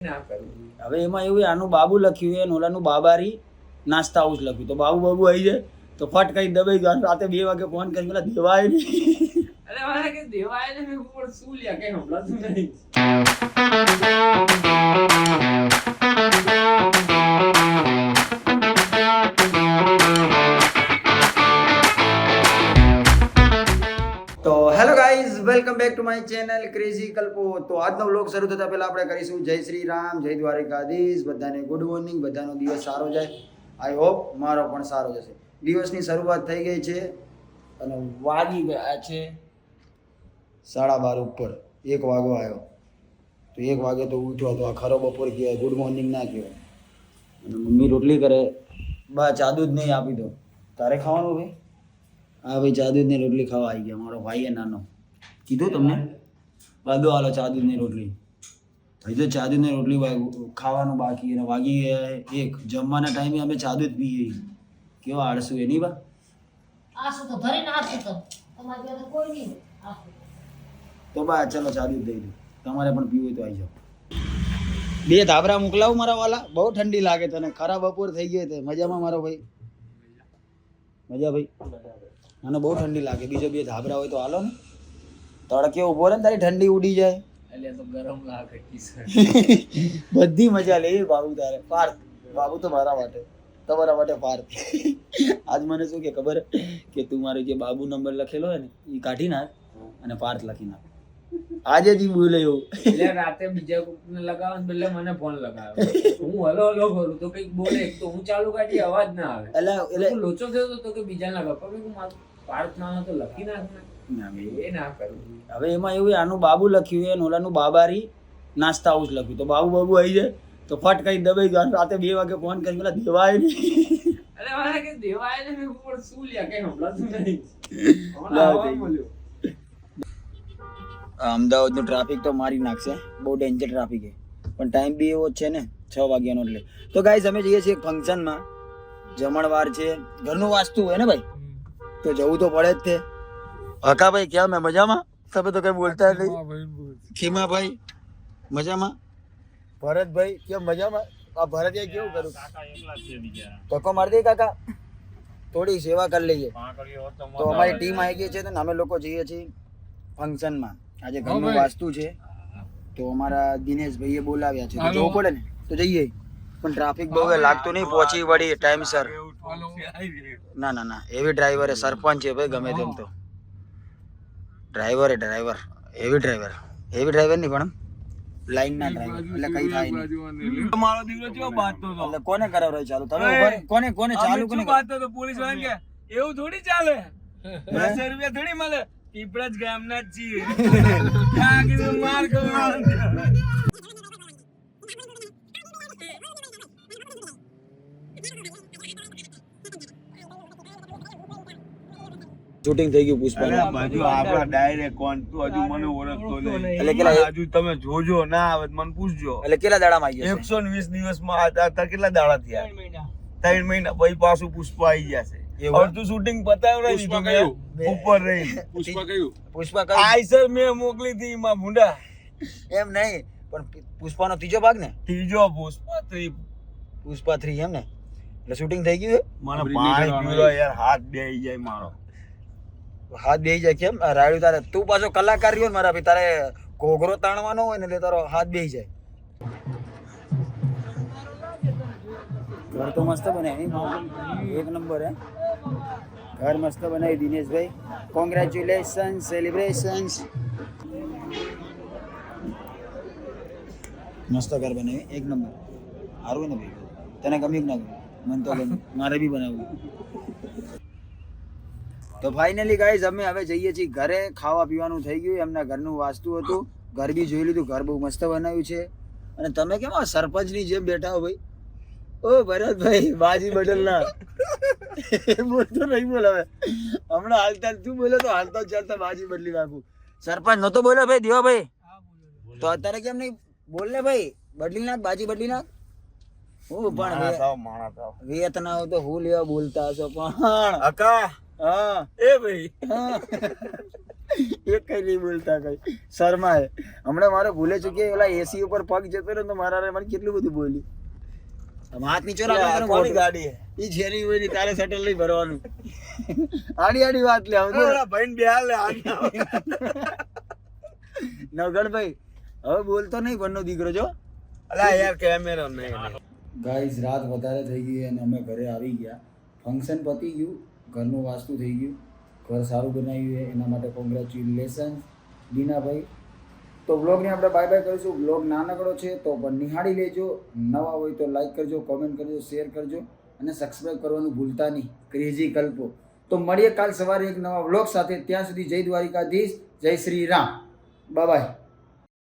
હવે એમાં એવું આનું બાબુ લખ્યું છે, ઓલાનું બાબારી નાસ્તા હાઉસ લખ્યું. તો બાબુ આવી જાય તો ફટ કઈ દબાઈ ગયો. રાતે 2 વાગે ફોન કરી પેલા દેવાય નહીં. અરે મારા કે દેવાય ને મેં ઉપર શું લ્યા કઈ હમણાં નહીં. તો hello guys, welcome back to my channel crazy Kalpo. તો આજનો વ્લોગ શરૂ થતા પહેલા આપણે કરીશું જય શ્રી રામ, જય દ્વારિકાધીશ. બધાને ગુડ મોર્નિંગ, બધાનો દિવસ સારો જાય. આઈ હોપ મારો પણ સારો જશે. દિવસની શરૂઆત થઈ ગઈ છે અને વાગી ગયા છે 12:30 ઉપર. 1 વાગો આવ્યો તો 1 વાગે તો ઉઠ્યો તો આ ખરો બપોર કહેવાય, ગુડ મોર્નિંગ ના કહેવાય. અને મમ્મી રોટલી કરે, બા ચા દૂધ નહીં આપી દો. તારે ખાવાનું ભાઈ? હા ભાઈ, ચા દૂધની રોટલી ખાવા આવી ગયા. મારો ભાઈ એ નાનો કીધું તમને બાદો હાલો ચા દૂધની રોટલી. ભાઈ તો ચા દૂધની રોટલી ખાવાનું બાકી અને વાગી ગયા 1. જમવાના ટાઈમે અમે ચા દૂધ પીએ. કેવા આળસુ એ નહીં બા? આસુ તો ભરીને આપી તો તમારી જોડે કોઈ નહીં. તો બા ચલો ચા દૂધ દઈ દઉં. તમારે પણ પીવું હોય તો આવી જાઓ. 2 ધાબરા મોકલાવું મારા વાલા? બહુ ઠંડી લાગે તને. ખરા બપોર થઈ ગઈ તે. મજામાં મારો ભાઈ? મજા ભાઈ? મને બહુ ઠંડી લાગે. બીજો 2 ધાબરા હોય તો હાલો ને. તડકે ઉભો રહે ને તારી ઠંડી ઉડી જાય. એટલે તો ગરમ લાગે કિસર. બધી મજા લે બાબુ તારે. પાર્થ બાબુ તો મારા માટે, તમારા માટે પાર્થ. આજ મને શું કે ખબર કે તું મારો જે બાબુ નંબર લખેલો હોય ને એ કાઢી નાખ અને પાર્થ લખી નાખ. આજે જ બોલે એવું. એટલે રાતે બીજા કોઈને લગાવવા બદલે મને ફોન લગાવ્યો. હું હલો હલો કરું તો કઈક બોલે, તો હું ચાલુ કાઢી અવાજ ના આવે. એટલે હું લોચો થયો તો કે બીજા ના લગાવ. પણ મારું પાર્થ નામ તો લખી નાખ ને. એ ના કરું. હવે એમાં એવું આનું બાબુ લખ્યું છે, ઓલાનું બાબારી નાસ્તા હાઉસ લખ્યું. તો બાબુ આવી જાય તો ફટ કઈ દબાઈ ગયો. રાતે 2 વાગે ફોન કરી પેલા દેવાય નહીં. અરે મારા કે દેવાય ને મેં ઉપર શું લ્યા કઈ હમણાં નહીં. અમદાવાદનું ટ્રાફિક તો મારી નાખશે. બહુ ડેન્જર ટ્રાફિક છે. પણ ટાઈમ બી એવો જ છે ને 6 વાગ્યાનો. એટલે તો ગાઈઝ અમે જઈએ છીએ ફંક્શનમાં. જમણવાર છે, ઘરનું વાસ્તુ હોય ને ભાઈ, તો જવું તો પડે જ તે. હકા ભાઈ ક્યાં મેં મજામાં? તમે તો કઈ બોલતા નહીં. ખીમા ભાઈ મજામાં? ભરતભાઈ કેમ મજામાં? આ ભરત કેવું કરું? ધક્કો મારી દે કાકા, થોડી સેવા કરી લઈએ. તો અમારી ટીમ આવી ગઈ છે તો અમે લોકો જઈએ છીએ ફંક્શનમાં. આજે ઘરનું વાસ્તુ છે તો અમારા દિનેશભાઈએ બોલાવ્યા છે, તો જવું પડે ને તો જઈએ. પણ ટ્રાફિક બહુ લાગતું નહીં, પહોંચી વળી ટાઈમસર. ના ના ના, એવી ડ્રાઈવર સરપંચ છે ભાઈ, ગમે તેમ તો ડ્રાઈવર એવી ડ્રાઈવર નહીં પણ લાઈન ના ડ્રાઈવર, એટલે કઈ થાય નહીં. મારો દીકરો કેવો બાતતો હતો. એટલે કોને કરાવરાય ચાલુ? તમે ઉભા રહો. કોને ચાલુ કોને બાતતો હતો? પોલીસ વાળા કે એવું થોડી ચાલે, 10 રૂપિયા થોડી મળે. પીપળા જ ગામના જ છીએ. આ કીધું માર કરવાનો. શૂટિંગ થઈ ગયું પુષ્પા. બાજુ આપડા ડાયરેક્ટ કોણ તો હજુ મને ઓળખતો નહીં. એટલે કેટલા હજુ તમે જોજો, ના આવે તો મને પૂછજો. એટલે કેટલા દાડામાં આવી જશે? 120 દિવસમાં હતા. કેટલા દાડા થયા? 3 મહિના પછી પાછું પુષ્પા આવી જશે. અડધું શૂટિંગ પતાવ્યું ઉપર રહી. પુષ્પા આઈ સર મેં મોકલી હતી માં ભૂંડા. એમ નહીં, પણ પુષ્પાનો 3જો ભાગ ને? ત્રીજો પુષ્પા 3. પુષ્પા 3 એમ ને? એટલે શૂટિંગ થઈ ગયું? મને પાણી પીવડો યાર, હાથ બેહી જાય મારો. હાથ બેહી જાય કેમ? રાડ્યું તારે. તું પાછો કલાકાર રહ્યો ને મારા ભાઈ, તારે ઘોઘરો તાણવાનો હોય ને એટલે તારો હાથ બેહી જાય. ઘર તો મસ્ત બનાવી, 1 નંબર હે. ઘર મસ્ત બનાવી દિનેશભાઈ. Congratulation, celebrations. મસ્ત ઘર બનાવી, 1 નંબર. સારું ને ભાઈ? તને ગમ્યું કે ના ગમ્યું? મને તો ગમ્યું. મારે બી બનાવવું. તો ફાઇનલી ગાઈઝ અમે હવે જઈએ છીએ ઘરે. ખાવા પીવાનું થઈ ગયું. એમના ઘરનું વાસ્તુ હતું, ઘર બી જોઈ લીધું. ઘર બહુ મસ્ત બનાવ્યું છે. અને તમે કેમ સરપંચની જેમ બેઠા હો ભાઈ? ઓ ભરતભાઈ, બાજી બદલના. બોલતો નહીં બોલ હવે. હમણાં હાલતા તું બોલે તો હાલતા ચાલતા બાજી બદલી નાખું. સરપંચ નતો બોલ્યો ભાઈ દેવાભાઈ? તો અત્યારે કેમ નહીં બોલ ને ભાઈ? બદલી નાખ, બાજી બદલી નાખ. હું પણ વેત ના હોય તો હું લેવા બોલતા હશો પણ. અકા હા એ ભાઈ એક કઈ નહીં બોલતા કઈ શર્મા હે હમણાં મારે ભૂલે ચૂકી ઓલા એસી ઉપર પગ જતો રહ્યો તો મારા મને કેટલું બધું બોલ્યું હાથ નીચો રાખો કોની ગાડી હે ઈ જેની હોય ની તારે સેટલ નહીં ભરવાનું આડી આડી વાત લે આવું ઓલા ભાઈને બેહાર લે નવગણભાઈ હવે બોલતો નહીં બંનો દીકરો જો અલા યાર કેમેરો નહીં ગાઈઝ રાત વધારે થઈ ગઈ અને અમે ઘરે આવી ગયા ફંક્શન પતી ગયું ઘરનું વાસ્તુ થઈ ગયું ઘર સારું બનાવ્યું છે એના માટે કોંગ્રેચ્યુલેશન દીનાભાઈ તો બ્લોગને આપણે બાય બાય કરીશું બ્લોગ નાનકડો છે તો પણ નિહાળી લેજો નવા હોય તો લાઈક કરજો કોમેન્ટ કરજો શેર કરજો અને સબસ્ક્રાઈબ કરવાનું ભૂલતા નહીં ક્રેઝી કલ્પો તો મળીએ કાલ સવારે એક નવા બ્લોગ સાથે ત્યાં સુધી જય દ્વારિકાધીશ જય શ્રી રામ બાય બાય